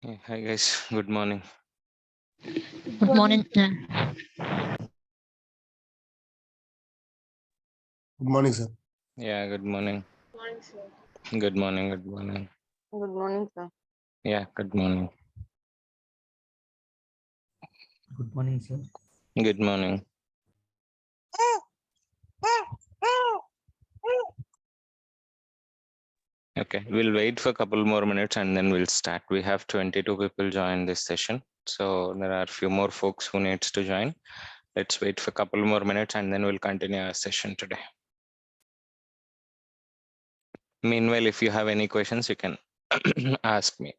Hi guys, good morning. Good morning. Good morning, sir. Yeah, good morning. Morning, sir. Good morning, good morning. Good morning, sir. Yeah, good morning. Good morning, sir. Good morning. Okay, we'll wait for a couple more minutes and then we'll start. We have 22 people join this session. So there are a few more folks who needs to join. Let's wait for a couple more minutes and then we'll continue our session today. Meanwhile, if you have any questions, you can ask me.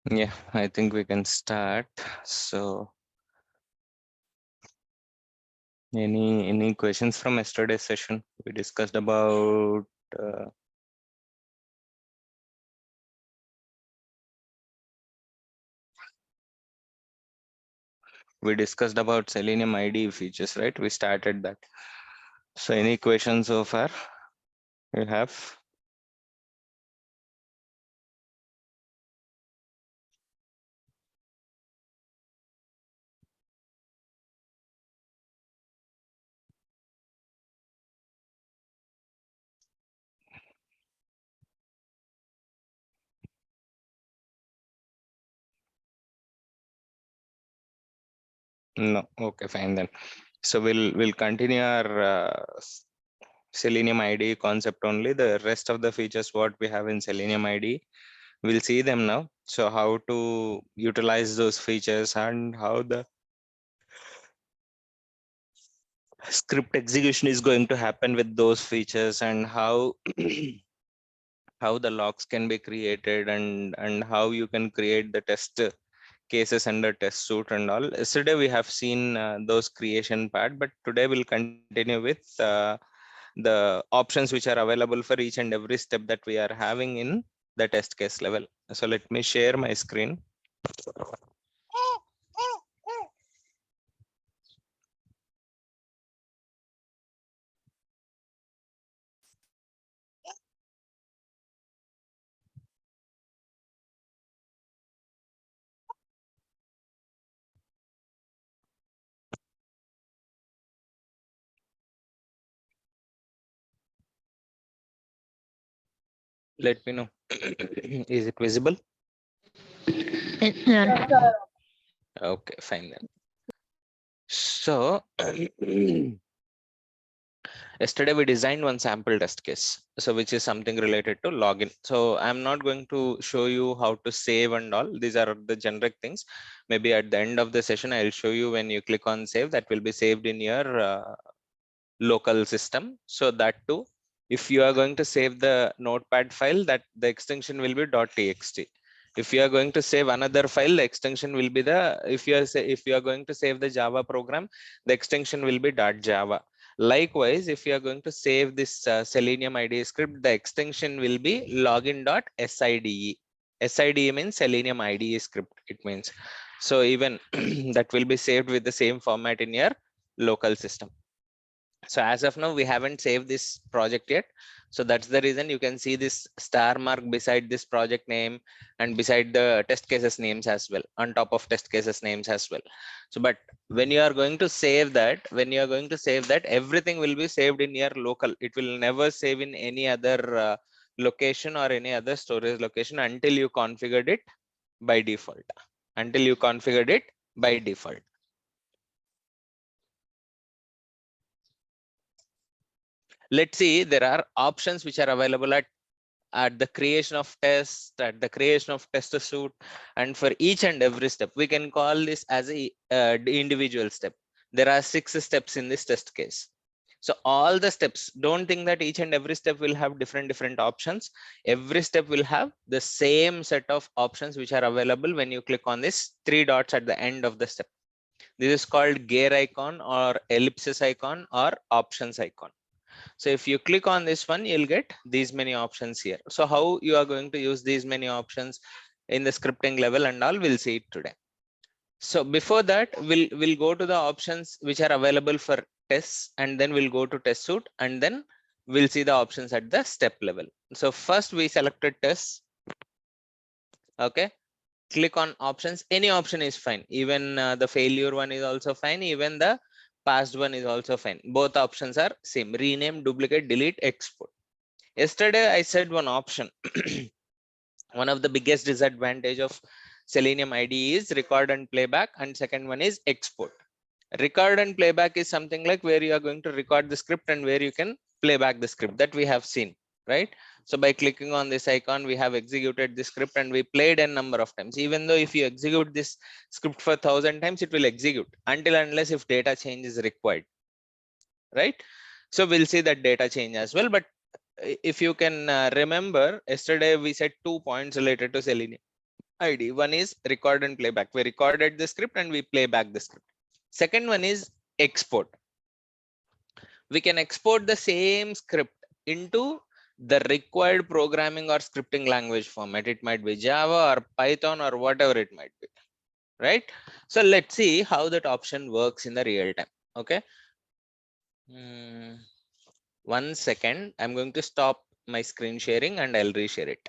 Yeah, I think we can start. So any questions from yesterday's session? We discussed about Selenium IDE features, right? We started that. So any questions so far you have? No, okay, fine then. So we'll continue our Selenium IDE concept only. The rest of the features what we have in Selenium IDE, we'll see them now. So how to utilize those features and how the script execution is going to happen with those features and how how the logs can be created and how you can create the test cases under test suite and all. Yesterday we have seen those creation part, but today we'll continue with the options which are available for each and every step that we are having in the test case level. So let me share my screen. Let me know. Is it visible? Yeah. Okay, fine then. So yesterday we designed one sample test case, so which is something related to login. So I'm not going to show you how to save and all. These are the generic things. Maybe at the end of the session, I'll show you when you click on save, that will be saved in your local system. So that too, if you are going to save the notepad file, that the extension will be .txt. If you are going to save another file, the extension will be if you are going to save the Java program, the extension will be .java. Likewise, if you are going to save this Selenium IDE script, the extension will be login.side. SIDE means Selenium IDE script, it means. So even that will be saved with the same format in your local system. So as of now, we haven't saved this project yet. So that's the reason you can see this star mark beside this project name and beside the test cases names as well, on top of test cases names as well. So, but when you are going to save that, everything will be saved in your local. It will never save in any other location or any other storage location until you configured it by default. Let's see, there are options which are available at the creation of test, at the creation of test suite, and for each and every step we can call this as a individual step. There are 6 steps in this test case. So all the steps, don't think that each and every step will have different options. Every step will have the same set of options which are available when you click on this 3 dots at the end of the step. This is called gear icon or ellipsis icon or options icon. So if you click on this one, you'll get these many options here. So how you are going to use these many options in the scripting level and all, we'll see it today. So before that, we'll go to the options which are available for tests, and then we'll go to test suite, and then we'll see the options at the step level. So first we selected tests. Okay. Click on options. Any option is fine. Even the failure one is also fine. Even the past one is also fine. Both options are same. Rename, duplicate, delete, export. Yesterday I said one option. One of the biggest disadvantage of Selenium IDE is record and playback, and second one is export. Record and playback is something like where you are going to record the script and where you can play back the script, that we have seen, right? So by clicking on this icon, we have executed the script and we played a number of times. Even though if you execute this script for 1,000 times, it will execute until unless if data change is required, right? So we'll see that data change as well. But if you can remember, yesterday we said 2 points related to Selenium IDE. One is record and playback. We recorded the script and we play back the script. Second one is export. We can export the same script into the required programming or scripting language format. It might be Java or Python or whatever it might be, right? So let's see how that option works in the real time. Okay. 1 second. I'm going to stop my screen sharing and I'll reshare it.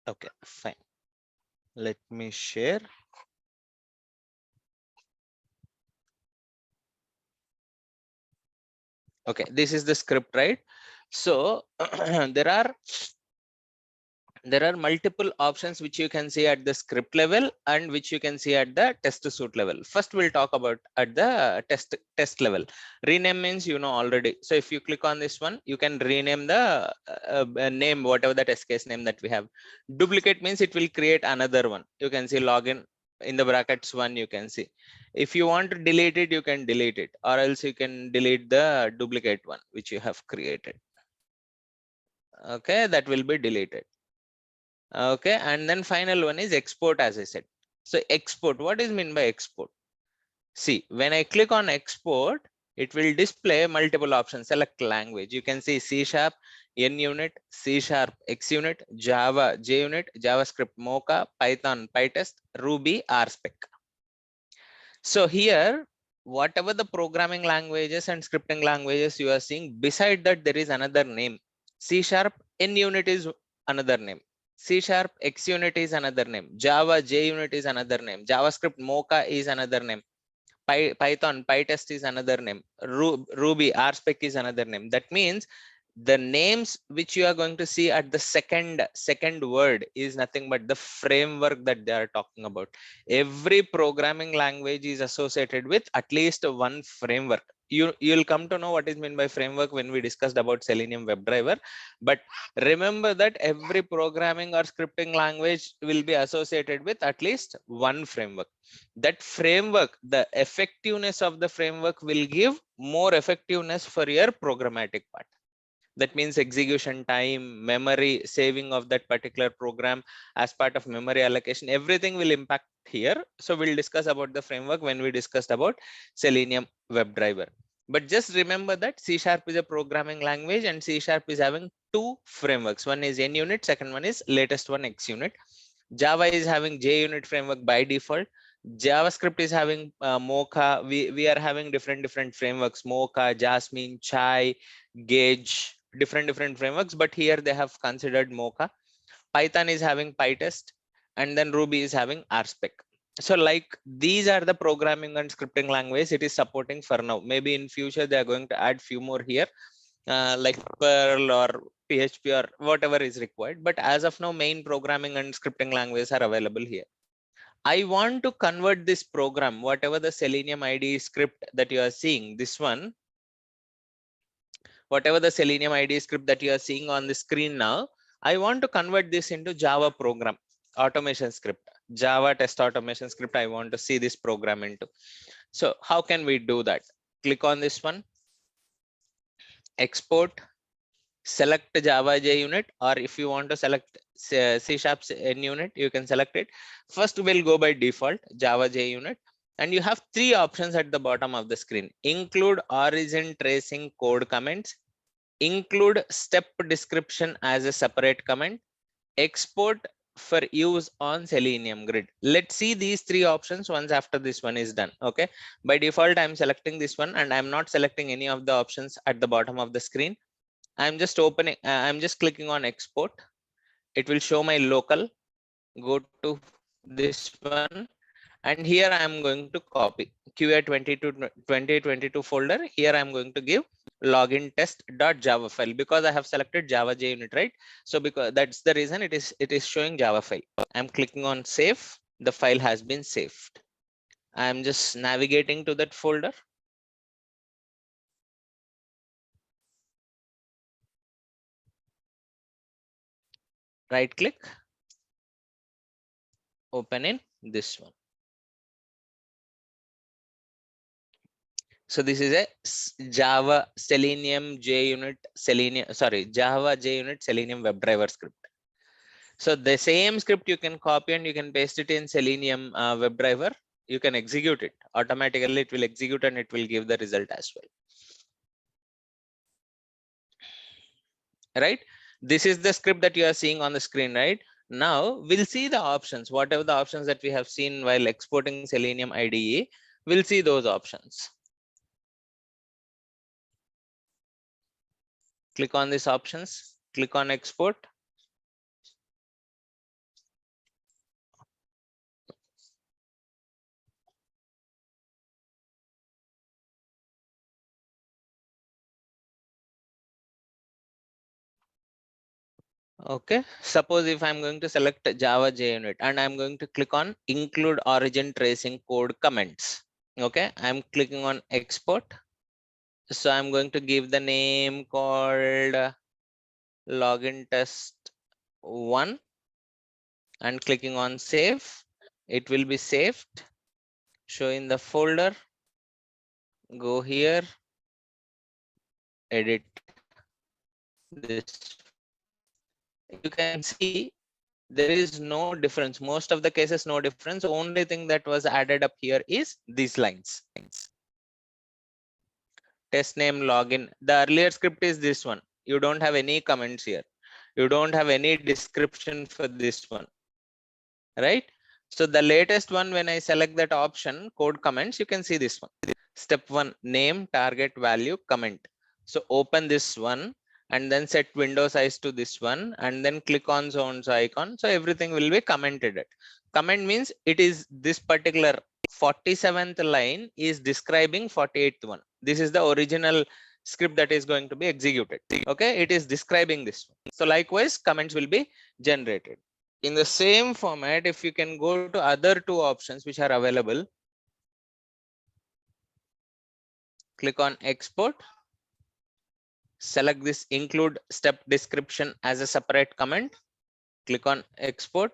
Okay, fine. Let me share. Okay, this is the script, right? So there are multiple options which you can see at the script level and which you can see at the test suite level. First, we'll talk about at the test level. Rename means you know already. So if you click on this one, you can rename the name, whatever the test case name that we have. Duplicate means it will create another one. You can see login in the brackets one, you can see. If you want to delete it, you can delete it, or else you can delete the duplicate one which you have created. Okay, that will be deleted. Okay, and then final one is export, as I said. So export, what is meant by export? See, when I click on export, it will display multiple options. Select language. You can see C#, NUnit, C#, XUnit, Java, JUnit, JavaScript, Mocha, Python, PyTest, Ruby, RSpec. So here, whatever the programming languages and scripting languages you are seeing, beside that there is another name. C#, NUnit is another name. C#, XUnit is another name. Java, JUnit is another name. JavaScript, Mocha is another name. Python, PyTest is another name. Ruby, RSpec is another name. That means the names which you are going to see at the second word is nothing but the framework that they are talking about. Every programming language is associated with at least one framework. You'll come to know what is meant by framework when we discussed about Selenium WebDriver. But remember that every programming or scripting language will be associated with at least one framework. That framework, the effectiveness of the framework will give more effectiveness for your programmatic part. That means execution time, memory saving of that particular program as part of memory allocation, everything will impact here. So we'll discuss about the framework when we discussed about Selenium WebDriver. But just remember that C# is a programming language and C# is having two frameworks. One is NUnit, second one is latest one XUnit. Java is having JUnit framework by default. JavaScript is having Mocha. We are having different frameworks: Mocha, Jasmine, Chai, Gauge, different frameworks, but here they have considered Mocha. Python is having PyTest, and then Ruby is having RSpec. So like these are the programming and scripting language it is supporting for now. Maybe in future they are going to add few more here, like Perl or PHP or whatever is required. But as of now, main programming and scripting languages are available here. I want to convert this program, whatever the Selenium IDE script that you are seeing, this one, whatever the Selenium IDE script that you are seeing on the screen now, I want to convert this into Java program, automation script, Java test automation script. I want to see this program into. So how can we do that? Click on this one, export, select Java JUnit, or if you want to select C# NUnit, you can select it. First we'll go by default Java JUnit, and you have three options at the bottom of the screen: include origin tracing code comments, include step description as a separate comment, export for use on Selenium Grid. Let's see these three options once after this one is done. Okay, by default I'm selecting this one and I'm not selecting any of the options at the bottom of the screen. I'm just opening, I'm just clicking on export. It will show my local. Go to this one, and here I'm going to copy QA2022 folder. Here I'm going to give login test.java file because I have selected Java JUnit, right? So because that's the reason it is showing Java file. I'm clicking on save. The file has been saved. I'm just navigating to that folder. Right click, open in this one. So this is a Java Selenium JUnit Java JUnit Selenium WebDriver script. So the same script you can copy and you can paste it in Selenium WebDriver. You can execute it automatically. It will execute and it will give the result as well. Right? This is the script that you are seeing on the screen, right? Now we'll see the options, whatever the options that we have seen while exporting Selenium IDE, we'll see those options. Click on these options, click on export. Okay, suppose if I'm going to select Java JUnit and I'm going to click on include origin tracing code comments. Okay, I'm clicking on export. So I'm going to give the name called login test 1 and clicking on save. It will be saved. Show in the folder. Go here, edit this. You can see there is no difference. Most of the cases, no difference. Only thing that was added up here is these lines. test name login. The earlier script is this one. You don't have any comments here. You don't have any description for this one, right? So the latest one, when I select that option, code comments, you can see this one. Step 1, name, target, value, comment. So open this one and then set window size to this one and then click on zones icon. So everything will be commented. Comment means it is this particular 47th line is describing 48th one. This is the original script that is going to be executed. Okay, it is describing this one. So likewise, comments will be generated. In the same format, if you can go to other two options which are available, click on export, select this include step description as a separate comment, click on export.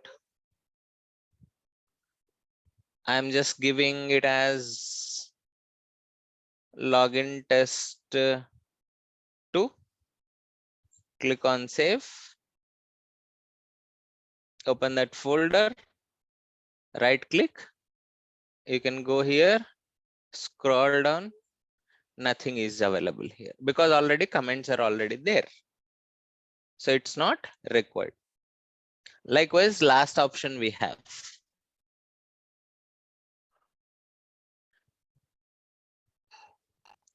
I'm just giving it as login test 2, click on save, open that folder, right click, you can go here, scroll down, nothing is available here because already comments are already there. So it's not required. Likewise, last option we have.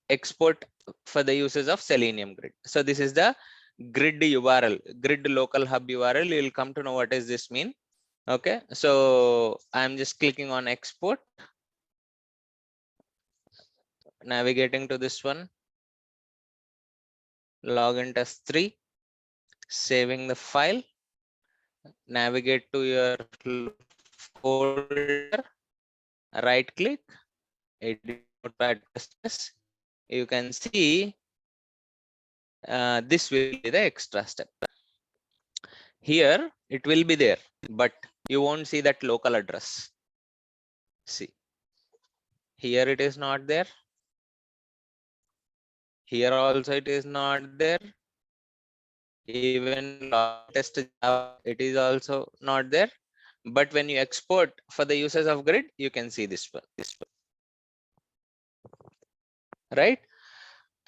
Export for the uses of Selenium Grid. So this is the grid URL, grid local hub URL. You will come to know what does this mean. Okay, so I'm just clicking on export, navigating to this one, login test 3, saving the file, navigate to your folder, right click, edit notepad++. You can see this will be the extra step. Here it will be there, but you won't see that local address. See, here it is not there. Here also it is not there. Even test it is also not there. But when you export for the users of grid, you can see this one. Right?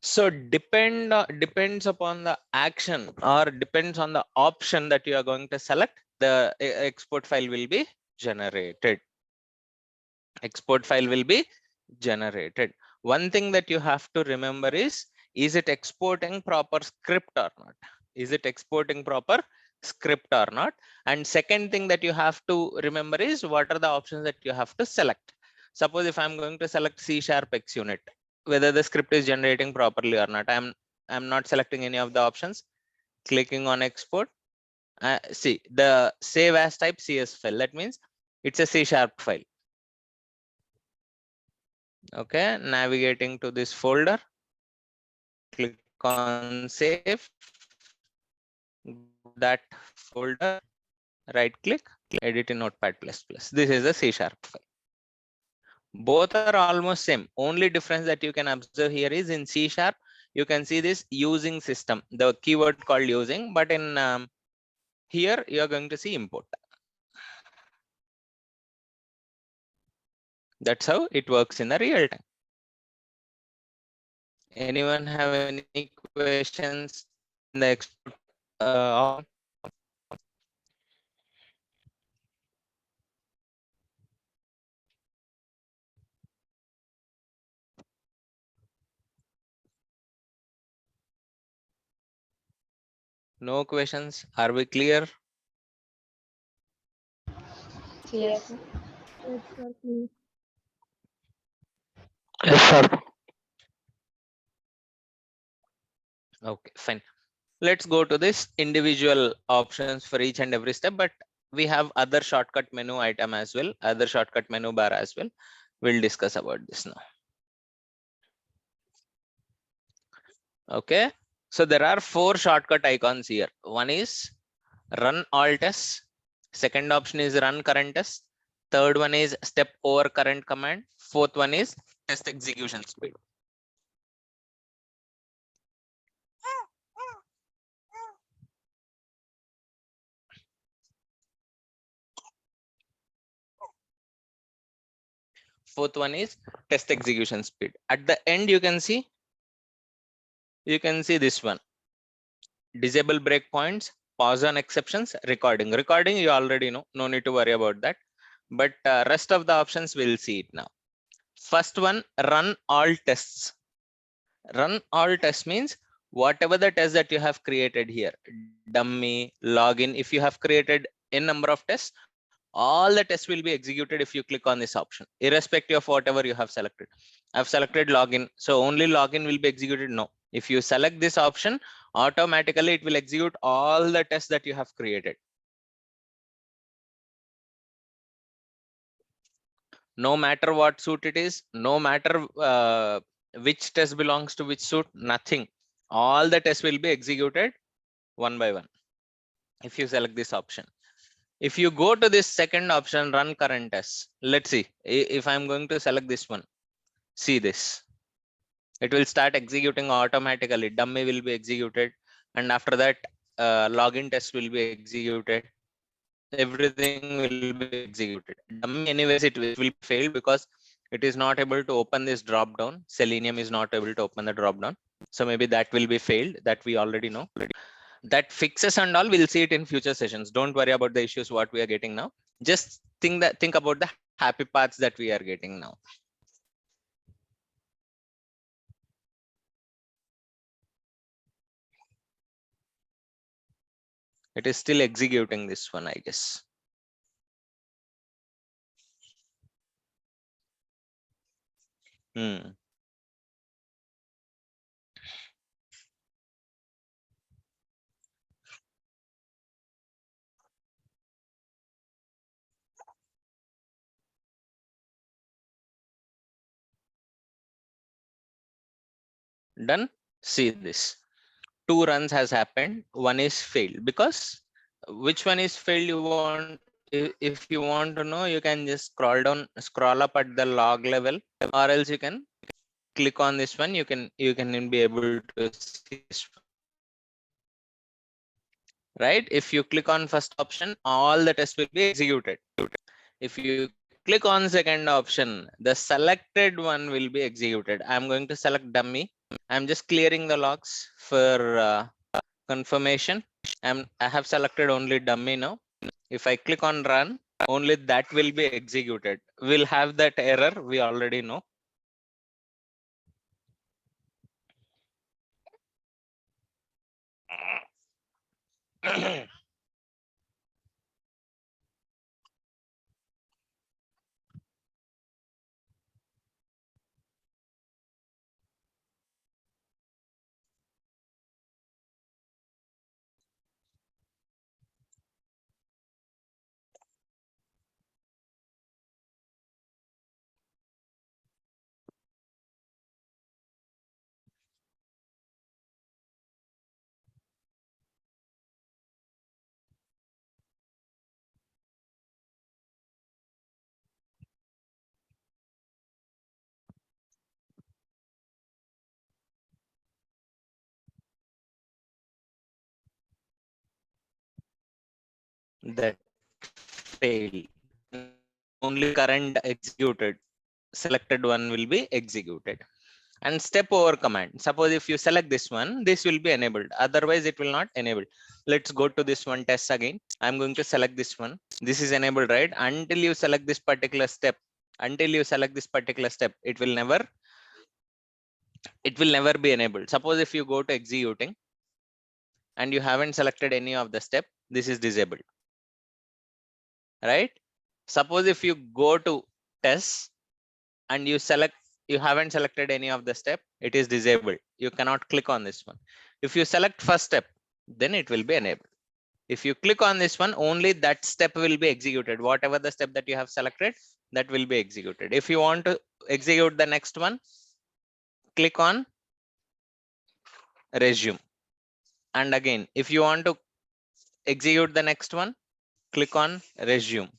So depends upon the action or depends on the option that you are going to select, the export file will be generated. Export file will be generated. One thing that you have to remember is it exporting proper script or not? Is it exporting proper script or not? And second thing that you have to remember is what are the options that you have to select. Suppose if I'm going to select C# XUnit, whether the script is generating properly or not. I'm not selecting any of the options, clicking on export. See the save as type CS file, that means it's a C# file. Okay, navigating to this folder, click on save, that folder, right click, edit in Notepad++. This is a C# file. Both are almost same. Only difference that you can observe here is in C# you can see this using system, the keyword called using, but in here you are going to see import. That's how it works in the real time. Anyone have any questions in the export? No questions? Are we clear? Yes, sir. Yes, sir, please. Yes, sir. Okay, fine. Let's go to this individual options for each and every step, but we have other shortcut menu item as well, other shortcut menu bar as well. We'll discuss about this now. Okay, so there are 4 shortcut icons here. One is run all tests. Second option is run current test. Third one is step over current command. Fourth one is test execution speed. Fourth one is test execution speed. At the end, you can see you can see this one. Disable breakpoints, pause on exceptions, recording. Recording you already know, no need to worry about that. But rest of the options we'll see it now. First one, run all tests. Run all tests means whatever the test that you have created here, dummy, login, if you have created n number of tests, all the tests will be executed if you click on this option, irrespective of whatever you have selected. I've selected login, so only login will be executed. No, if you select this option, automatically it will execute all the tests that you have created. No matter what suit it is, no matter which test belongs to which suit, nothing. All the tests will be executed one by one if you select this option. If you go to this second option, run current tests, let's see if I'm going to select this one. See this, it will start executing automatically. Dummy will be executed, and after that login test will be executed. Everything will be executed. Dummy anyways it will fail because it is not able to open this drop down. Selenium is not able to open the drop down, so maybe that will be failed, that we already know. That fixes and all, we'll see it in future sessions. Don't worry about the issues what we are getting now. Just think about the happy paths that we are getting now. It is still executing this one, I guess. Done. See this, 2 runs has happened, 1 is failed. Because which one is failed, you want, if you want to know, you can just scroll down, scroll up at the log level, or else you can click on this one. You can be able to see this one, right? If you click on first option, all the tests will be executed. If you click on second option, the selected one will be executed. I'm going to select dummy. I'm just clearing the logs for confirmation. I have selected only dummy now. If I click on run, only that will be executed. We'll have that error, we already know. That failed. Only current executed, selected one will be executed. And step over command, suppose if you select this one, this will be enabled, otherwise it will not enable. Let's go to this one test again. I'm going to select this one. This is enabled, right? Until you select this particular step, it will never be enabled. Suppose if you go to executing and you haven't selected any of the step, this is disabled, right? Suppose if you go to test and you haven't selected any of the step, it is disabled. You cannot click on this one. If you select first step, then it will be enabled. If you click on this one, only that step will be executed. Whatever the step that you have selected, that will be executed. If you want to execute the next one, click on resume. And again, if you want to execute the next one, click on resume.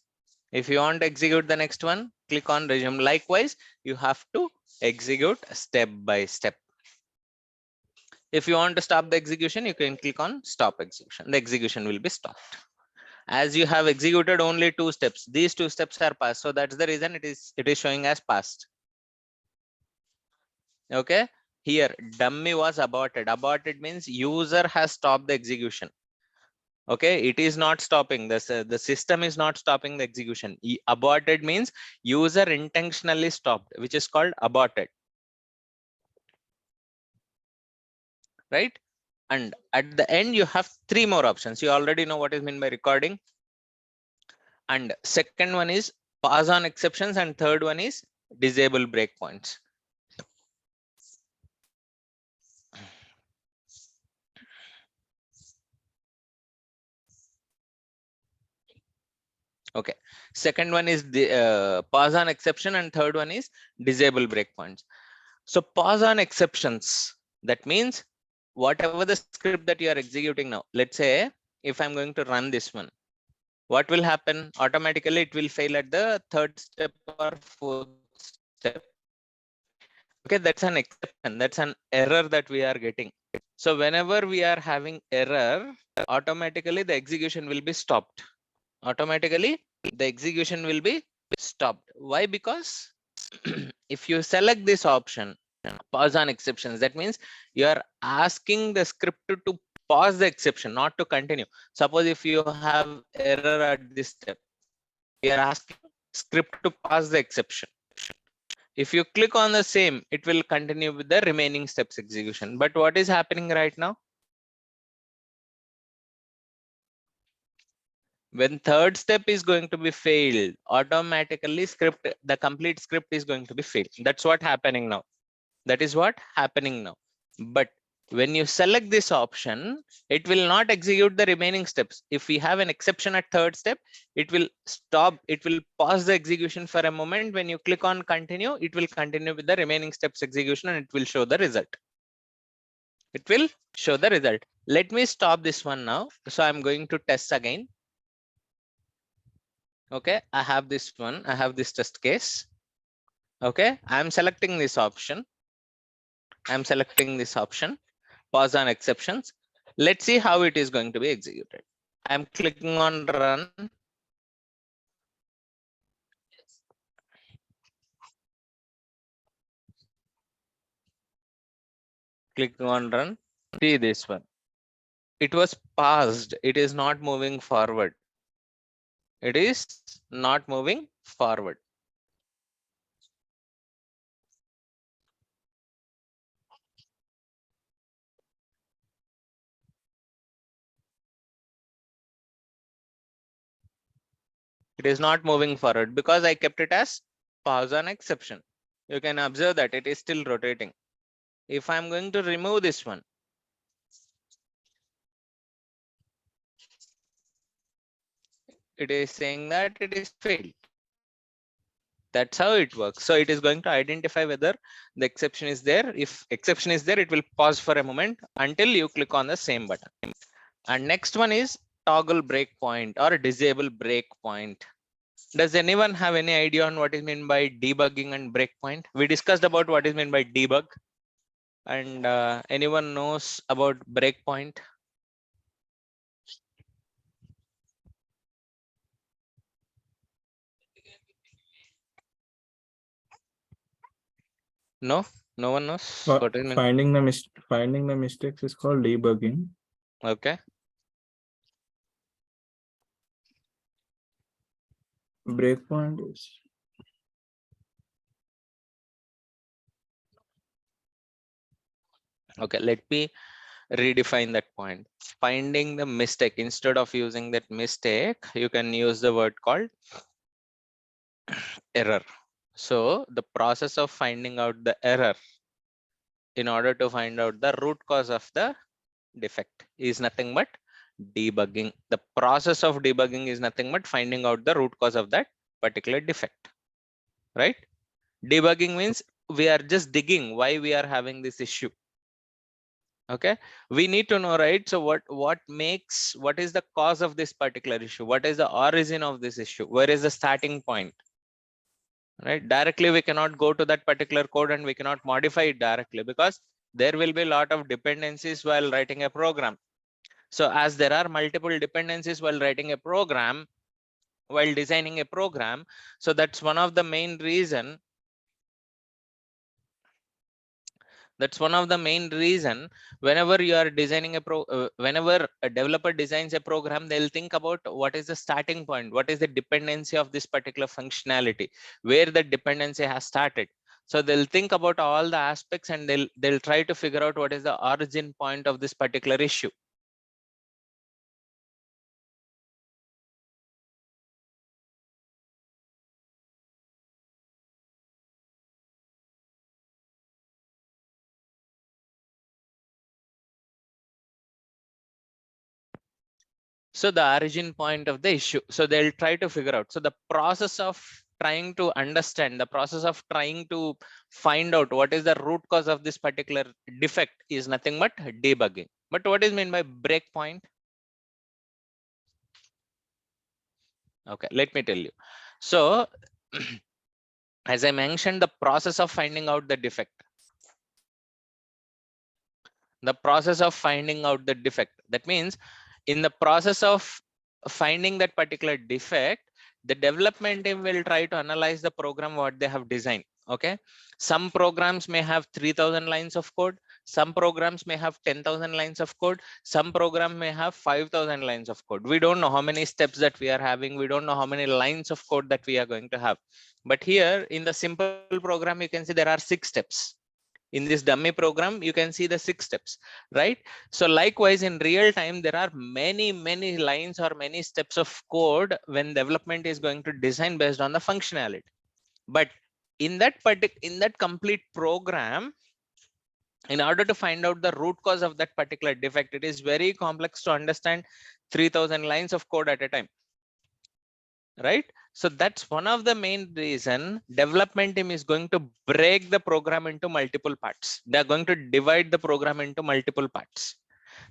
If you want to execute the next one, click on resume. Likewise, you have to execute step by step. If you want to stop the execution, you can click on stop execution. The execution will be stopped. As you have executed only 2 steps, these 2 steps are passed. So that's the reason it is showing as passed. Okay. Here dummy was aborted. Aborted means user has stopped the execution. Okay, it is not stopping this. The system is not stopping the execution. Aborted means user intentionally stopped, which is called aborted. Right? And at the end, you have 3 more options. You already know what is meant by recording. And second one is pass on exceptions, and third one is disable breakpoints. Okay, second one is the pause on exception, and third one is disable breakpoints. So pause on exceptions, that means whatever the script that you are executing now, let's say if I'm going to run this one, what will happen? Automatically it will fail at the third step or fourth step. Okay, that's an exception, that's an error that we are getting. So whenever we are having error, automatically the execution will be stopped. Automatically the execution will be stopped. Why? Because if you select this option, pause on exceptions, that means you are asking the script to pause the exception, not to continue. Suppose if you have error at this step, you are asking script to pause the exception. If you click on the same, it will continue with the remaining steps execution. But what is happening right now? When third step is going to be failed, automatically the complete script is going to be failed. That's what happening now. That is what happening now. But when you select this option, it will not execute the remaining steps. If we have an exception at third step, it will stop, it will pause the execution for a moment. When you click on continue, it will continue with the remaining steps execution, and it will show the result. It will show the result. Let me stop this one now. So I'm going to test again. Okay, I have this one, I have this test case. Okay, I'm selecting this option. I'm selecting this option, pause on exceptions. Let's see how it is going to be executed. I'm clicking on run. Clicking on run. See this one. It was paused. It is not moving forward. It is not moving forward. It is not moving forward because I kept it as pause on exception. You can observe that it is still rotating. If I'm going to remove this one, it is saying that it is failed. That's how it works. So it is going to identify whether the exception is there. If exception is there, it will pause for a moment until you click on the same button. And next one is toggle breakpoint or disable breakpoint. Does anyone have any idea on what is meant by debugging and breakpoint? We discussed about what is meant by debug. And anyone knows about breakpoint? No, no one knows what is meant. Finding the mistakes is called debugging. Okay. Breakpoint is Okay, let me redefine that point. Finding the mistake, instead of using that mistake, you can use the word called error. So the process of finding out the error in order to find out the root cause of the defect is nothing but debugging. The process of debugging is nothing but finding out the root cause of that particular defect, right? Debugging means we are just digging why we are having this issue. Okay, we need to know, right? So what is the cause of this particular issue? What is the origin of this issue? Where is the starting point? Right, directly we cannot go to that particular code and we cannot modify it directly because there will be a lot of dependencies while writing a program. So as there are multiple dependencies while writing a program, while designing a program, so that's one of the main reason That's one of the main reason whenever you are designing whenever a developer designs a program, they'll think about what is the starting point, what is the dependency of this particular functionality, where the dependency has started. So they'll think about all the aspects and they'll try to figure out what is the origin point of this particular issue. So the origin point of the issue. So they'll try to figure out. So the process of trying to understand, the process of trying to find out what is the root cause of this particular defect is nothing but debugging. But what is meant by breakpoint? Okay, let me tell you. So as I mentioned, the process of finding out the defect. The process of finding out the defect. That means in the process of finding that particular defect, the development team will try to analyze the program what they have designed. Okay, some programs may have 3,000 lines of code, some programs may have 10,000 lines of code, some program may have 5,000 lines of code. We don't know how many steps that we are having, we don't know how many lines of code that we are going to have. But here in the simple program, you can see there are 6 steps. In this dummy program, you can see the 6 steps, right? So likewise, in real time, there are many lines or many steps of code when development is going to design based on the functionality. But in that complete program, in order to find out the root cause of that particular defect, it is very complex to understand 3,000 lines of code at a time, right? So that's one of the main reason development team is going to break the program into multiple parts. They are going to divide the program into multiple parts.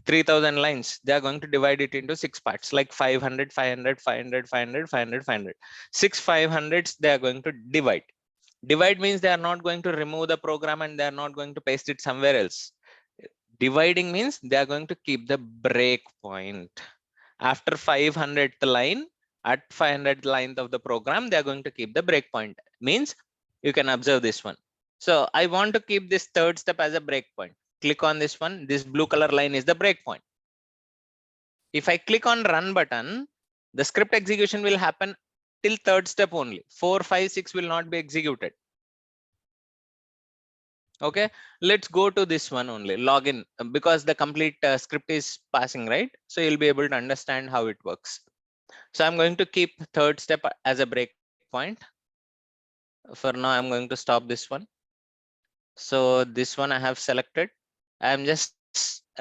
3,000 lines, they are going to divide it into 6 parts, like 500, 500, 500, 500, 500, 500. 6 500s they are going to divide. Divide means they are not going to remove the program and they are not going to paste it somewhere else. Dividing means they are going to keep the break point. After 500th line, at 500th line of the program, they are going to keep the breakpoint. Means you can observe this one. So I want to keep this third step as a breakpoint. Click on this one. This blue color line is the breakpoint. If I click on run button, the script execution will happen till third step only. 4, 5, 6 will not be executed. Okay, let's go to this one only, login, because the complete script is passing, right? So you'll be able to understand how it works. So I'm going to keep third step as a breakpoint. For now, I'm going to stop this one. So this one I have selected. I'm just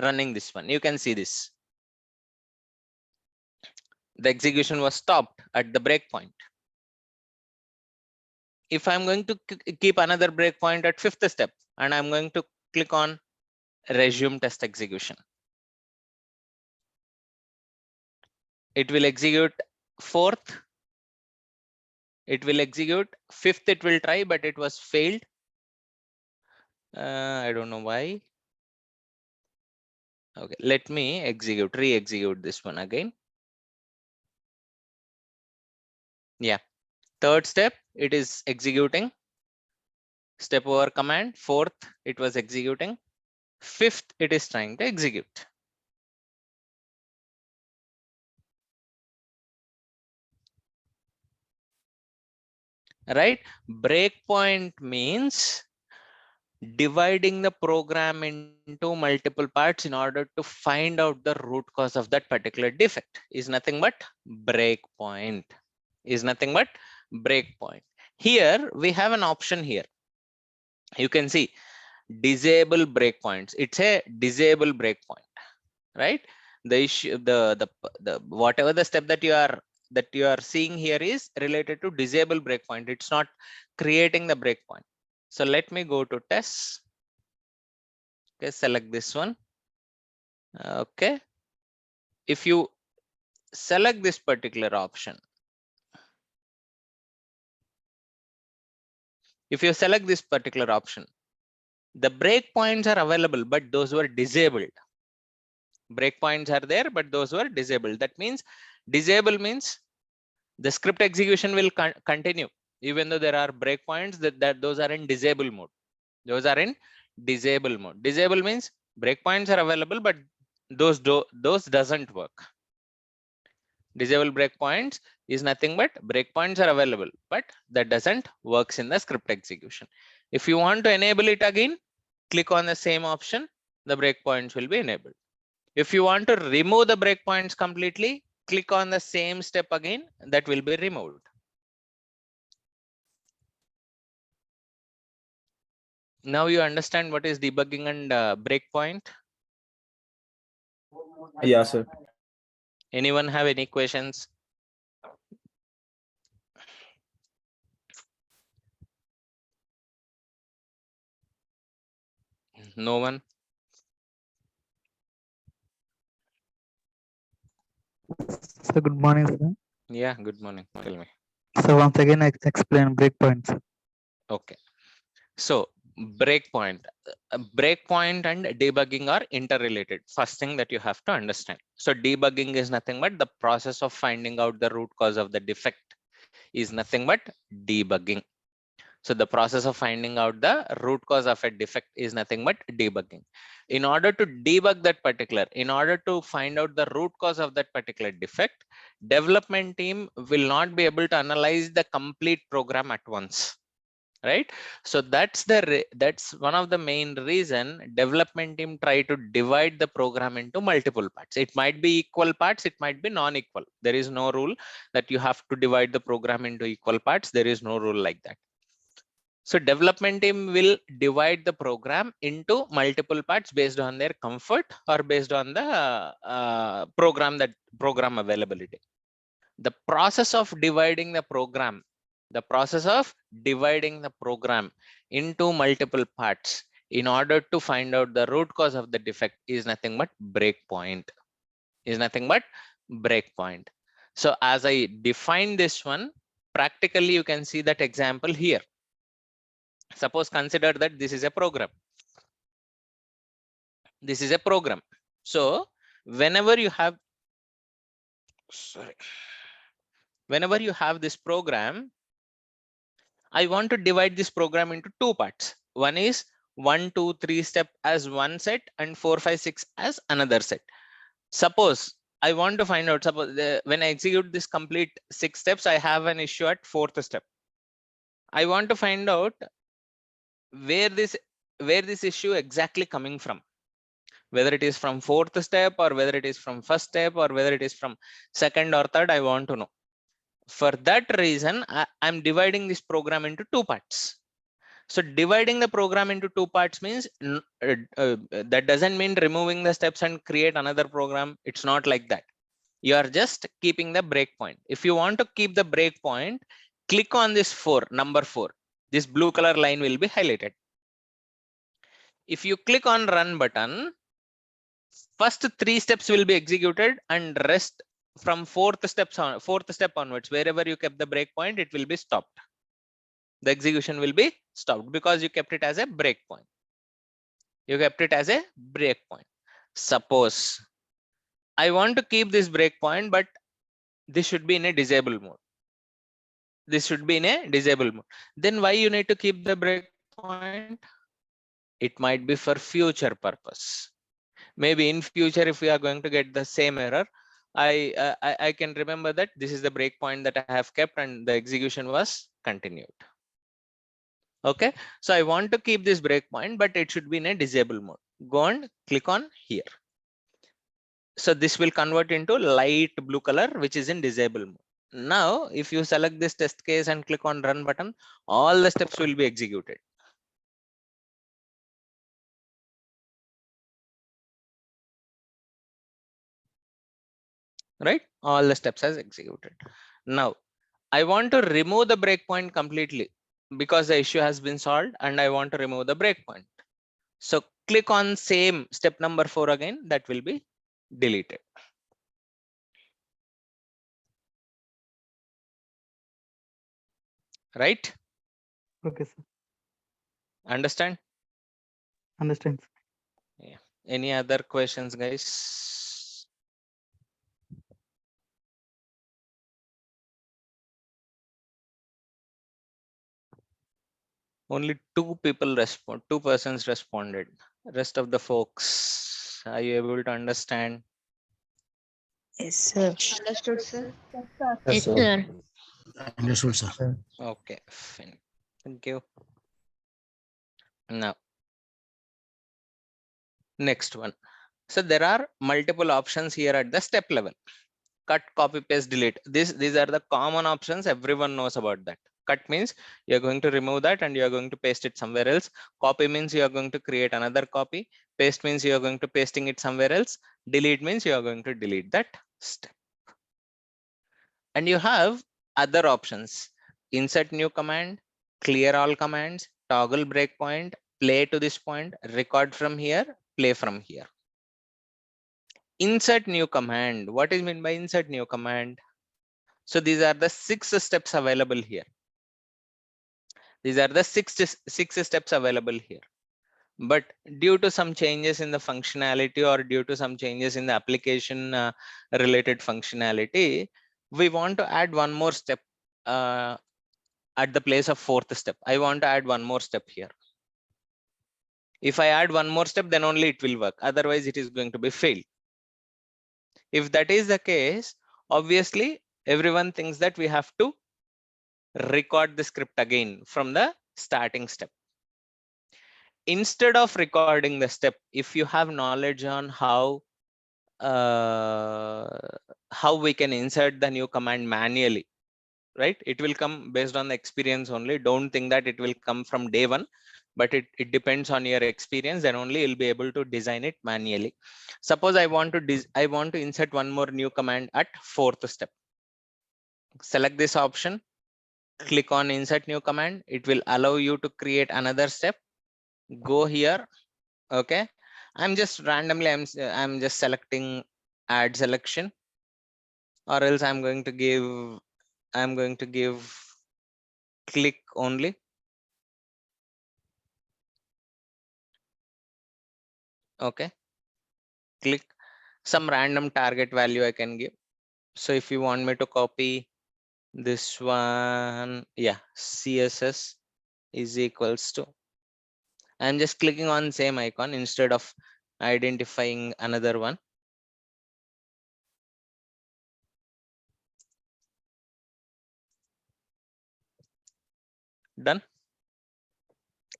running this one. You can see this. The execution was stopped at the breakpoint. If I'm going to keep another breakpoint at 5th step, and I'm going to click on resume test execution, it will execute 4th. It will execute 5th. It will try, but it was failed. I don't know why. Okay, let me re-execute this one again. Yeah, 3rd step, it is executing. Step over command. 4th, it was executing. 5th, it is trying to execute. Right? Breakpoint means dividing the program into multiple parts in order to find out the root cause of that particular defect is nothing but breakpoint. Is nothing but breakpoint. Here we have an option here. You can see disable breakpoints. It's a disable breakpoint, right? The issue, the whatever the step that you are seeing here is related to disable breakpoint. It's not creating the breakpoint. So let me go to tests. Okay, select this one. Okay, if you select this particular option, if you select this particular option, the breakpoints are available, but those were disabled. Breakpoints are there, but those were disabled. That means disable means the script execution will continue even though there are breakpoints that those are in disable mode. Those are in disable mode. Disable means breakpoints are available, but those doesn't work. Disable breakpoints is nothing but breakpoints are available, but that doesn't works in the script execution. If you want to enable it again, click on the same option, the breakpoints will be enabled. If you want to remove the breakpoints completely, click on the same step again, that will be removed. Now you understand what is debugging and breakpoint. Yeah, sir. Anyone have any questions? No one? So good morning, sir. Yeah, good morning. Tell me. So once again, I explain breakpoints. Okay. So breakpoint and debugging are interrelated. First thing that you have to understand. So debugging is nothing but the process of finding out the root cause of the defect is nothing but debugging. So the process of finding out the root cause of a defect is nothing but debugging. In order to debug that particular, in order to find out the root cause of that particular defect, development team will not be able to analyze the complete program at once. Right, so that's one of the main reason development team try to divide the program into multiple parts. It might be equal parts, it might be non-equal. There is no rule that you have to divide the program into equal parts. There is no rule like that. So development team will divide the program into multiple parts based on their comfort or based on the program availability. The process of dividing the program into multiple parts in order to find out the root cause of the defect is nothing but breakpoint. So as I define this one, practically you can see that example here. Suppose consider that this is a program. So whenever you have this program, I want to divide this program into two parts. One is 1, 2, 3 step as one set and 4, 5, 6 as another set. Suppose I want to find out, when I execute this complete 6 steps, I have an issue at 4th step. I want to find out where this issue exactly coming from, whether it is from 4th step or whether it is from 1st step or whether it is from 2nd or 3rd. I want to know. For that reason, I'm dividing this program into two parts. So dividing the program into two parts means that doesn't mean removing the steps and create another program. It's not like that. You are just keeping the breakpoint. If you want to keep the breakpoint, click on this number 4. This blue color line will be highlighted. If you click on run button, first 3 steps will be executed and rest from 4th step onwards, wherever you kept the breakpoint, it will be stopped. The execution will be stopped because you kept it as a breakpoint. Suppose I want to keep this breakpoint, but this should be in a disable mode. Then why you need to keep the breakpoint? It might be for future purpose. Maybe in future, if we are going to get the same error, I can remember that this is the breakpoint that I have kept and the execution was continued. Okay, so I want to keep this breakpoint, but it should be in a disable mode. Go and click on here. So this will convert into light blue color, which is in disable mode. Now, if you select this test case and click on run button, all the steps will be executed. Right? All the steps as executed. Now, I want to remove the breakpoint completely because the issue has been solved and I want to remove the breakpoint. So click on same step number 4 again, that will be deleted. Right? Okay, sir. Understand? Understand. Yeah. Any other questions, guys? Only two persons responded. Rest of the folks, are you able to understand? Yes, sir. Understood, sir. Yes, sir. Yes, sir. Understood, sir. Okay, fine. Thank you. Now, next one. So there are multiple options here at the step level. Cut, copy, paste, delete. These are the common options. Everyone knows about that. Cut means you're going to remove that and you're going to paste it somewhere else. Copy means you are going to create another copy. Paste means you are going to pasting it somewhere else. Delete means you are going to delete that step. And you have other options. Insert new command, clear all commands, toggle breakpoint, play to this point, record from here, play from here. Insert new command. What is meant by insert new command? So these are the 6 steps available here. These are the six steps available here. But due to some changes in the functionality or due to some changes in the application related functionality, we want to add one more step at the place of 4th step. I want to add one more step here. If I add one more step, then only it will work. Otherwise, it is going to be failed. If that is the case, obviously, everyone thinks that we have to record the script again from the starting step. Instead of recording the step, if you have knowledge on how we can insert the new command manually, right? It will come based on the experience only. Don't think that it will come from day one, but it depends on your experience. Then only you'll be able to design it manually. Suppose I want to insert one more new command at 4th step. Select this option, click on insert new command. It will allow you to create another step. Go here. Okay, I'm just randomly I'm just selecting add selection, or else I'm going to give click only. Okay, click some random target value I can give. So if you want me to copy this one, yeah, CSS is equals to, I'm just clicking on same icon instead of identifying another one. Done.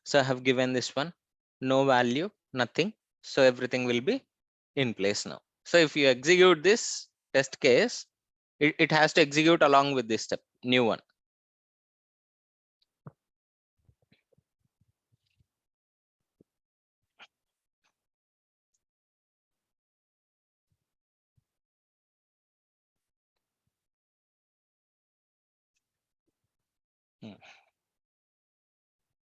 So I have given this one no value, nothing. So everything will be in place now. So if you execute this test case, it has to execute along with this step, new one.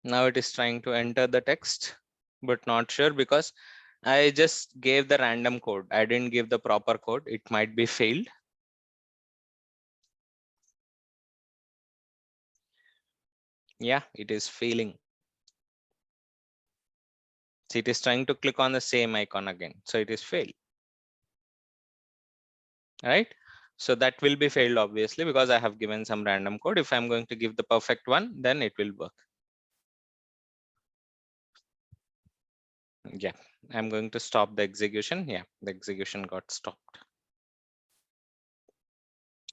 Now it is trying to enter the text, but not sure because I just gave the random code. I didn't give the proper code. It might be failed. Yeah, it is failing. So it is trying to click on the same icon again. So it is failed. Right? So that will be failed obviously because I have given some random code. If I'm going to give the perfect one, then it will work. Yeah, I'm going to stop the execution. Yeah, the execution got stopped.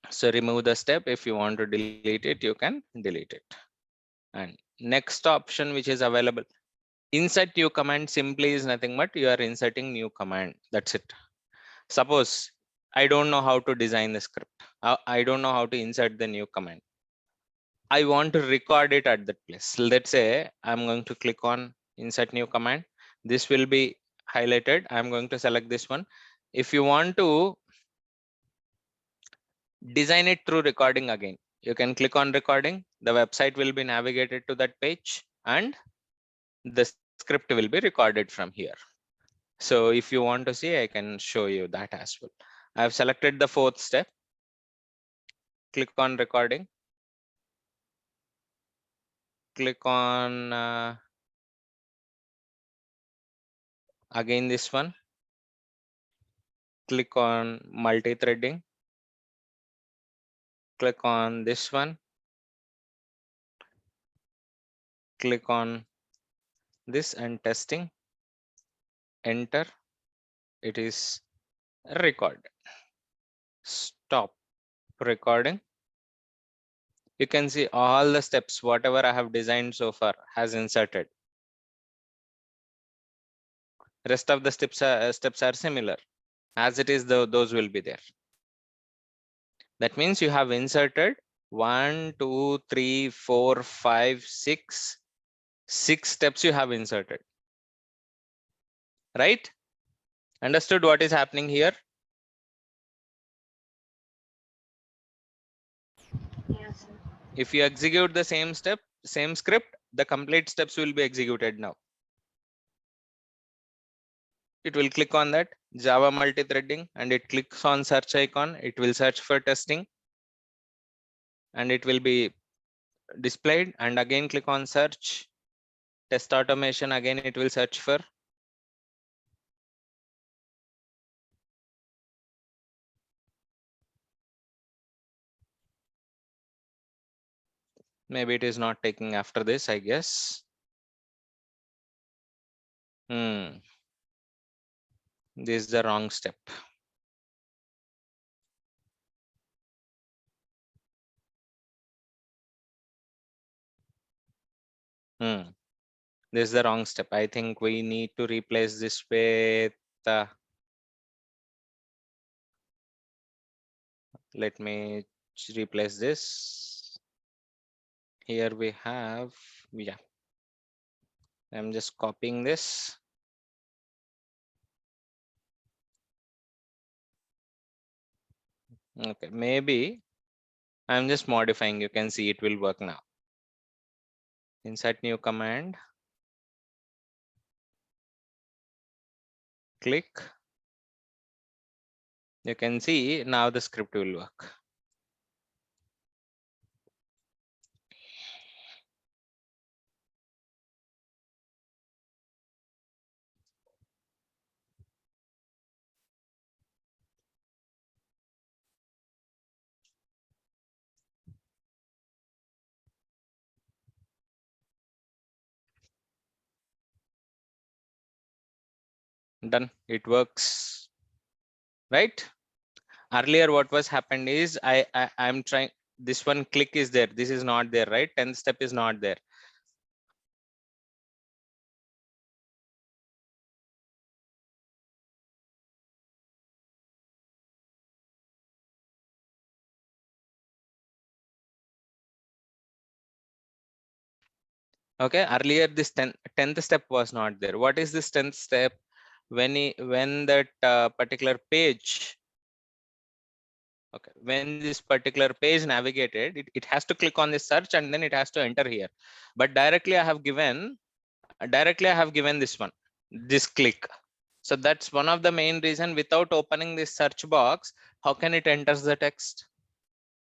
So remove the step. If you want to delete it, you can delete it. And next option which is available, insert new command simply is nothing but you are inserting new command. That's it. Suppose I don't know how to design the script. I don't know how to insert the new command. I want to record it at that place. Let's say I'm going to click on insert new command. This will be highlighted. I'm going to select this one. If you want to design it through recording again, you can click on recording. The website will be navigated to that page and the script will be recorded from here. So if you want to see, I can show you that as well. I've selected the 4th step. Click on recording. Click on again this one. Click on multi-threading. Click on this one. click on this and testing, enter, it is recorded. Stop recording. You can see all the steps, whatever I have designed so far has inserted. Rest of the steps are similar. As it is, those will be there. That means you have inserted 1, 2, 3, 4, 5, 6. 6 steps you have inserted. Right? Understood what is happening here? Yes, sir. If you execute the same step, same script, the complete steps will be executed now. It will click on that Java multi-threading and it clicks on search icon. It will search for testing and it will be displayed, and again click on search test automation. Again, it will search for. Maybe it is not taking after this, I guess. This is the wrong step. This is the wrong step. I think we need to replace this with let me replace this. Here we have, yeah, I'm just copying this. Okay, maybe I'm just modifying. You can see it will work now. Insert new command. Click. You can see now the script will work. Done. It works. Right? Earlier what was happened is I'm trying, this one click is there, this is not there, right? 10th step is not there. Okay, earlier this 10th step was not there. What is this 10th step? When that particular page, okay, when this particular page navigated, it has to click on this search and then it has to enter here. But directly I have given this one, this click. So that's one of the main reason. Without opening this search box, how can it enters the text?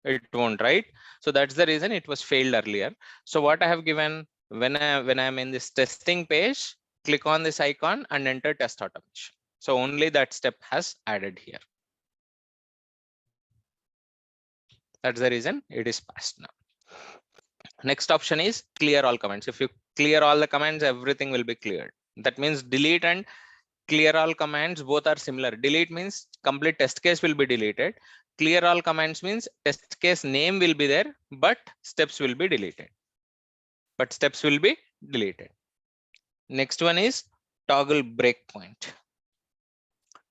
It won't, right? So that's the reason it was failed earlier. So what I have given, when I'm in this testing page, click on this icon and enter test automation. So only that step has added here. That's the reason it is passed now. Next option is clear all comments. If you clear all the comments, everything will be cleared. That means delete and clear all commands both are similar. Delete means complete test case will be deleted. Clear all commands means test case name will be there, but steps will be deleted. Next one is toggle breakpoint.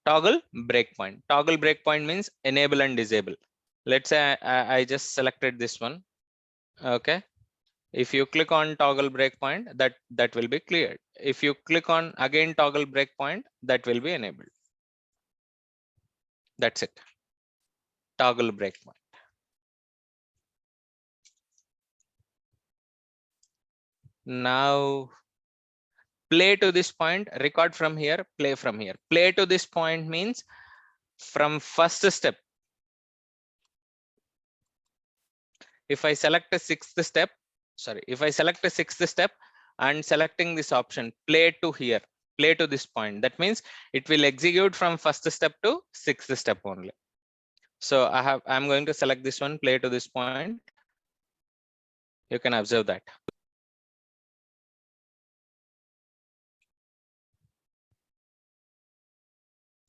Toggle breakpoint means enable and disable. Let's say I just selected this one. Okay. If you click on toggle breakpoint, that will be cleared. If you click on again toggle breakpoint, that will be enabled. That's it. Toggle breakpoint. Now play to this point, record from here, play from here. Play to this point means from first step. If I select a sixth step and selecting this option, play to here, play to this point, that means it will execute from first step to sixth step only. So I'm going to select this one, play to this point. You can observe that.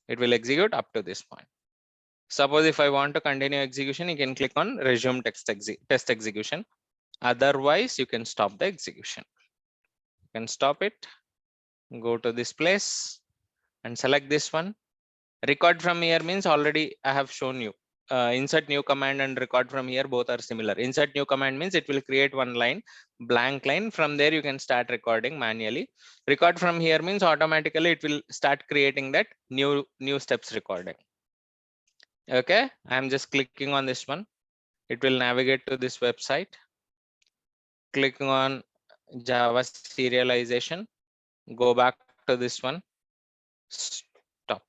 It will execute up to this point. Suppose if I want to continue execution, you can click on resume test execution. Otherwise, you can stop the execution. You can stop it, go to this place and select this one. Record from here means already I have shown you. Insert new command and record from here, both are similar. Insert new command means it will create one line, blank line. From there you can start recording manually. Record from here means automatically it will start creating that new steps recording. Okay, I'm just clicking on this one. It will navigate to this website. Clicking on Java serialization, go back to this one, stop.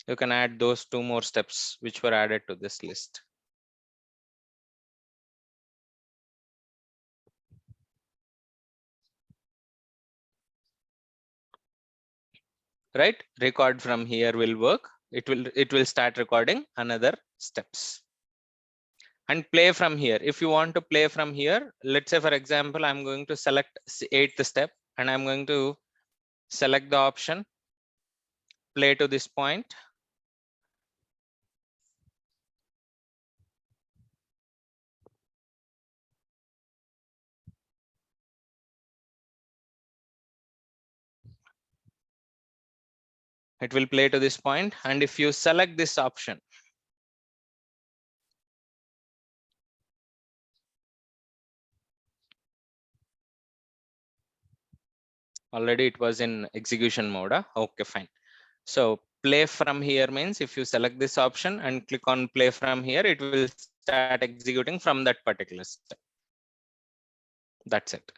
You can add those 2 more steps which were added to this list. Right, record from here will work. It will start recording another steps. And play from here. If you want to play from here, let's say for example, I'm going to select 8th step and I'm going to select the option play to this point. It will play to this point, and if you select this option, already it was in execution mode. Okay, fine. So play from here means if you select this option and click on play from here, it will start executing from that particular step. That's it.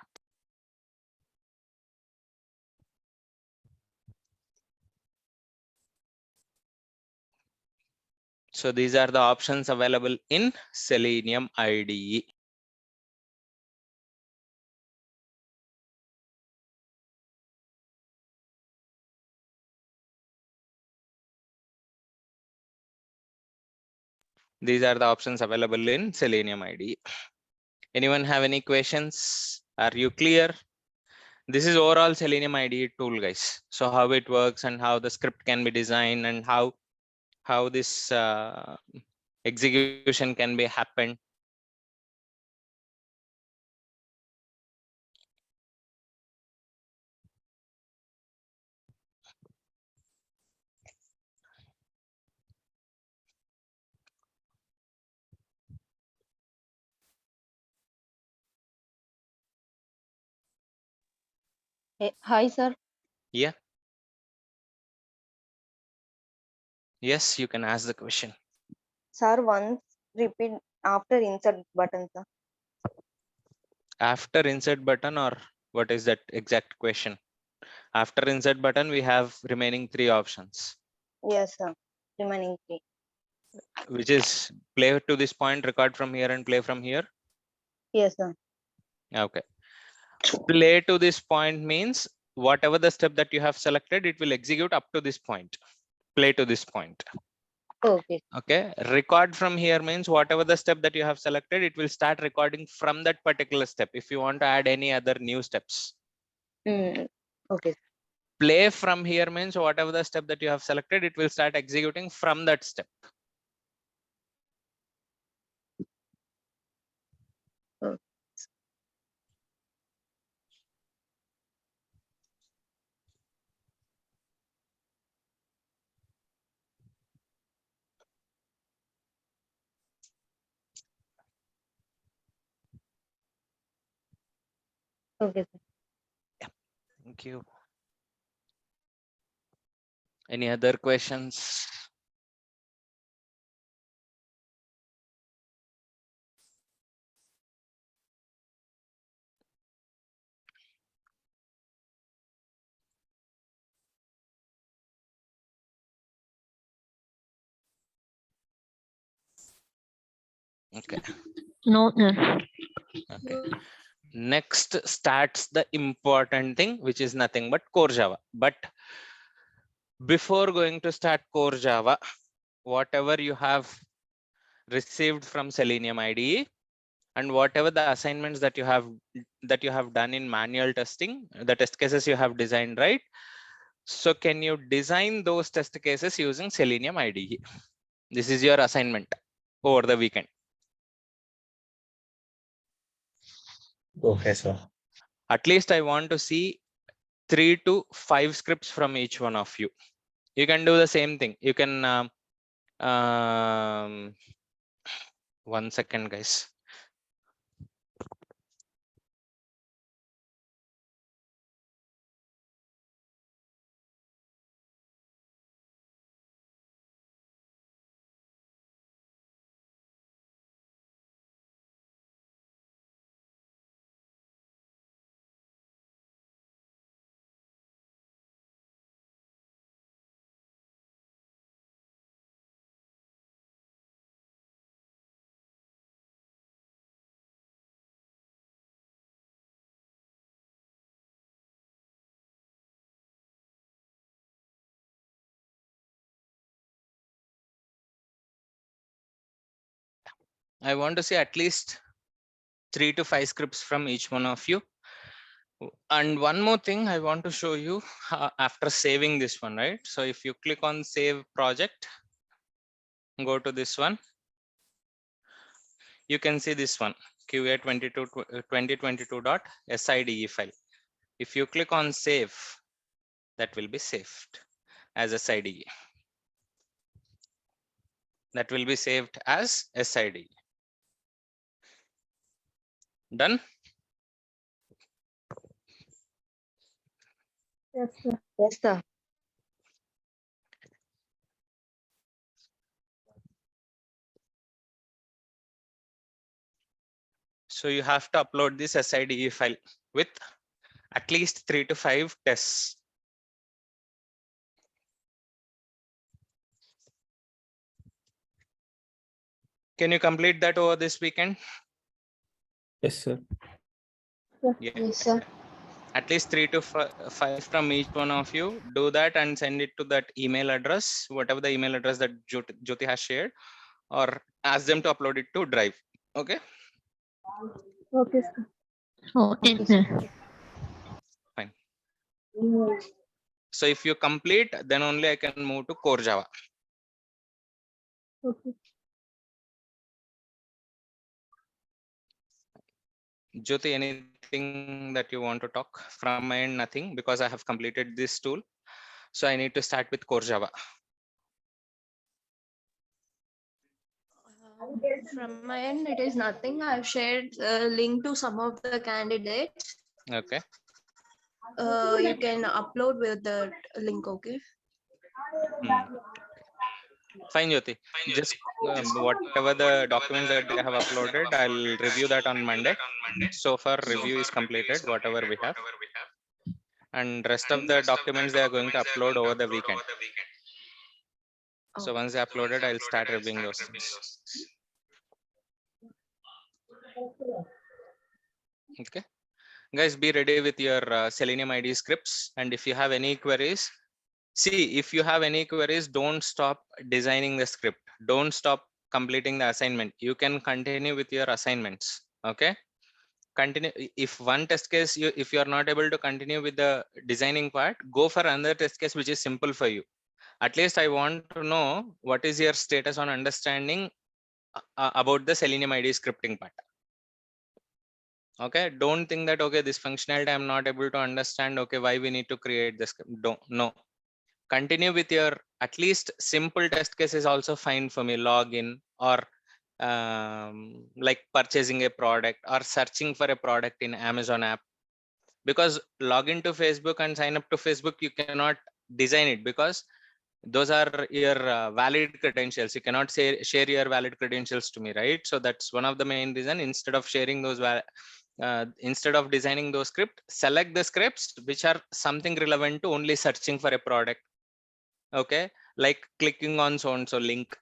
So these are the options available in Selenium IDE. These are the options available in Selenium IDE. Anyone have any questions? Are you clear? This is overall Selenium IDE tool, guys. So how it works and how the script can be designed and how this execution can be happened. Hi, sir. Yeah. Yes, you can ask the question. Sir, once repeat after insert button, sir. After insert button, or what is that exact question? After insert button, we have remaining 3 options. Yes, sir. Remaining 3. Which is play to this point, record from here, and play from here. Yes, sir. Okay. Play to this point means whatever the step that you have selected, it will execute up to this point. Play to this point. Okay. Okay. Record from here means whatever the step that you have selected, it will start recording from that particular step. If you want to add any other new steps. Okay. Play from here means whatever the step that you have selected, it will start executing from that step. Okay, sir. Thank you. Any other questions? Okay. No, sir. Okay. Next starts the important thing, which is nothing but core Java. But before going to start core Java, whatever you have received from Selenium IDE and whatever the assignments that you have done in manual testing, the test cases you have designed, right? So can you design those test cases using Selenium IDE? This is your assignment over the weekend. Okay, sir. At least I want to see 3 to 5 scripts from each one of you. You can do the same thing. You can, 1 second, guys. I want to see at least 3 to 5 scripts from each one of you. And one more thing I want to show you after saving this one, right? So if you click on save project, go to this one, you can see this one, QA2022.SIDE file. If you click on save, that will be saved as SIDE. That will be saved as SIDE. Done? Yes, sir. Yes, sir. So you have to upload this SIDE file with at least 3 to 5 tests. Can you complete that over this weekend? Yes, sir. Yeah. Yes, sir. At least 3 to 5 from each one of you. Do that and send it to that email address, whatever the email address that Jyoti has shared, or ask them to upload it to Drive. Okay. Okay, sir. Okay, sir. Fine. So if you complete, then only I can move to Core Java. Okay. Jyoti, anything that you want to talk? From my end, nothing, because I have completed this tool. So I need to start with Core Java. From my end, it is nothing. I've shared a link to some of the candidates. Okay. You can upload with the link, okay? Fine, Jyoti. Just whatever the documents that they have uploaded, I'll review that on Monday. So far, review is completed, whatever we have. And rest of the documents they are going to upload over the weekend. So once they uploaded, I'll start reviewing those things. Okay. Guys, be ready with your Selenium IDE scripts. And if you have any queries, see, if you have any queries, don't stop designing the script. Don't stop completing the assignment. You can continue with your assignments. Okay. Continue. If one test case, if you are not able to continue with the designing part, go for another test case, which is simple for you. At least I want to know what is your status on understanding about the Selenium IDE scripting part. Okay, don't think that, okay, this functionality I'm not able to understand, okay, why we need to create this. Don't, no. Continue with your at least simple test case is also fine for me. Login or like purchasing a product or searching for a product in Amazon app. Because login to Facebook and sign up to Facebook, you cannot design it because those are your valid credentials. You cannot share your valid credentials to me, right? So that's one of the main reason. Instead of sharing those instead of designing those scripts, select the scripts which are something relevant to only searching for a product. Okay, like clicking on so and so link.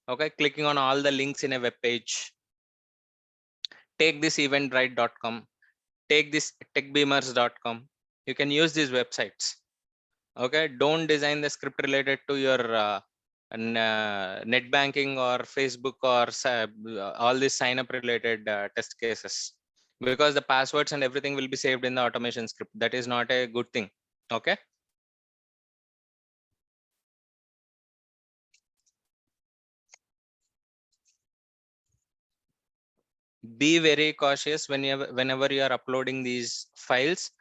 Okay, clicking on all the links in a web page. Take this eventbrite.com, take this techbeamers.com. You can use these websites. Okay, don't design the script related to your net banking or Facebook or all these sign up related test cases, because the passwords and everything will be saved in the automation script. That is not a good thing. Okay. Be very cautious whenever you are uploading these files.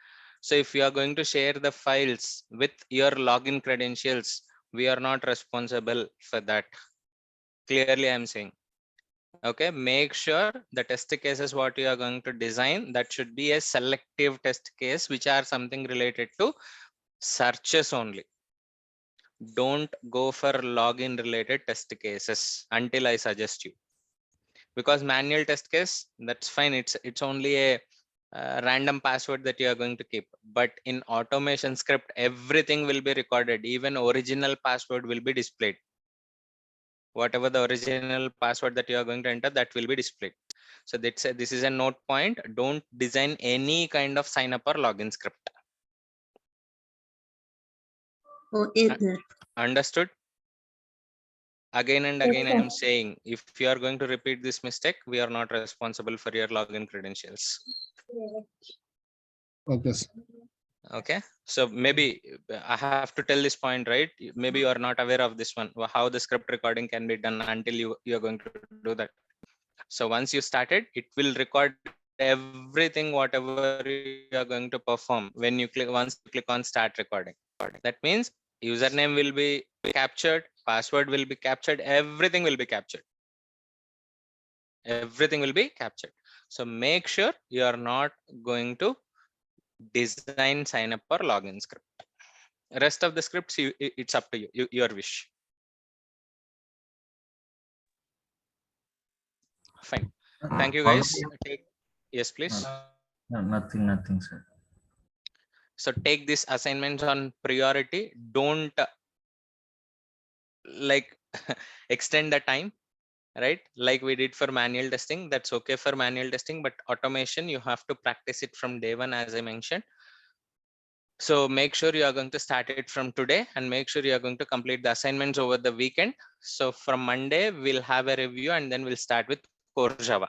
So if you are going to share the files with your login credentials, we are not responsible for that. Clearly, I'm saying. Okay, make sure the test cases what you are going to design, that should be a selective test case, which are something related to searches only. Don't go for login related test cases until I suggest you. Because manual test case, that's fine. It's only a random password that you are going to keep. But in automation script, everything will be recorded. Even original password will be displayed. Whatever the original password that you are going to enter, that will be displayed. So this is a note point. Don't design any kind of sign up or login script. Okay, sir. Understood? Again and Yes, again, I sir. am saying, if you are going to repeat this mistake, we are not responsible for your login credentials. Okay, sir. Okay, so maybe I have to tell this point, right? Maybe you are not aware of this one, how the script recording can be done until you're going to do that. So once you started, it will record everything, whatever you are going to perform when you once you click on start recording. That means username will be captured, password will be captured, everything will be captured. Everything will be captured. So make sure you are not going to design sign up or login script. Rest of the scripts, it's up to you, your wish. Fine. Thank you, guys. Yes, please. Nothing, sir. So take this assignments on priority. Don't like extend the time, right? Like we did for manual testing. That's okay for manual testing, but automation, you have to practice it from day one, as I mentioned. So make sure you are going to start it from today, and make sure you are going to complete the assignments over the weekend. So from Monday, we'll have a review and then we'll start with core Java.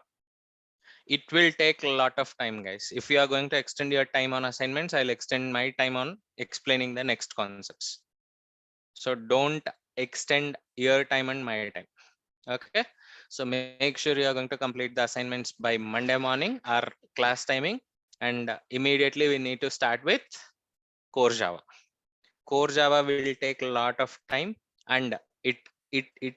It will take a lot of time, guys. If you are going to extend your time on assignments, I'll extend my time on explaining the next concepts. So don't extend your time and my time. Okay, so make sure you are going to complete the assignments by Monday morning, our class timing, and immediately we need to start with core Java. Core Java will take a lot of time, and it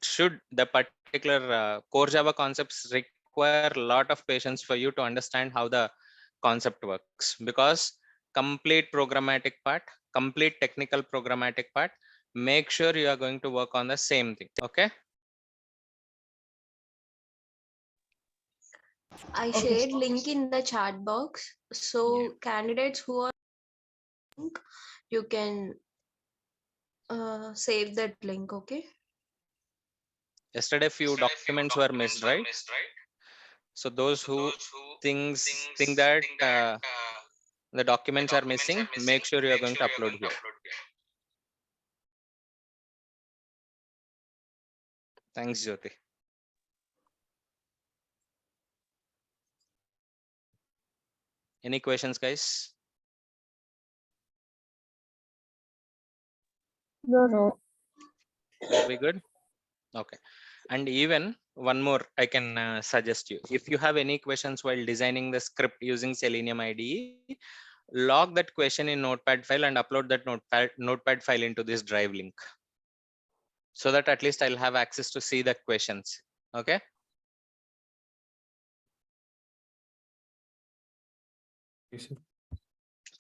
should, the particular core Java concepts require a lot of patience for you to understand how the concept works, because complete programmatic part, complete technical programmatic part, make sure you are going to work on the same thing. Okay, I shared link in the chat box. So candidates who are you can save that link. Okay. yesterday few documents were missed, right? So those who think that the documents are missing, make sure you are going to upload here. Thanks, Jyoti. Any questions, guys? No. Are we good? Okay. And even one more I can suggest you. If you have any questions while designing the script using Selenium IDE, log that question in Notepad file and upload that Notepad file into this drive link, so that at least I'll have access to see the questions. Okay. Yes, sir.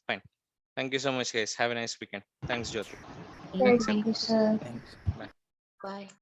Fine. Thank you so much, guys. Have a nice weekend. Thanks, Jyoti. Thank Thank you, you, sir. Thanks. Bye. Bye.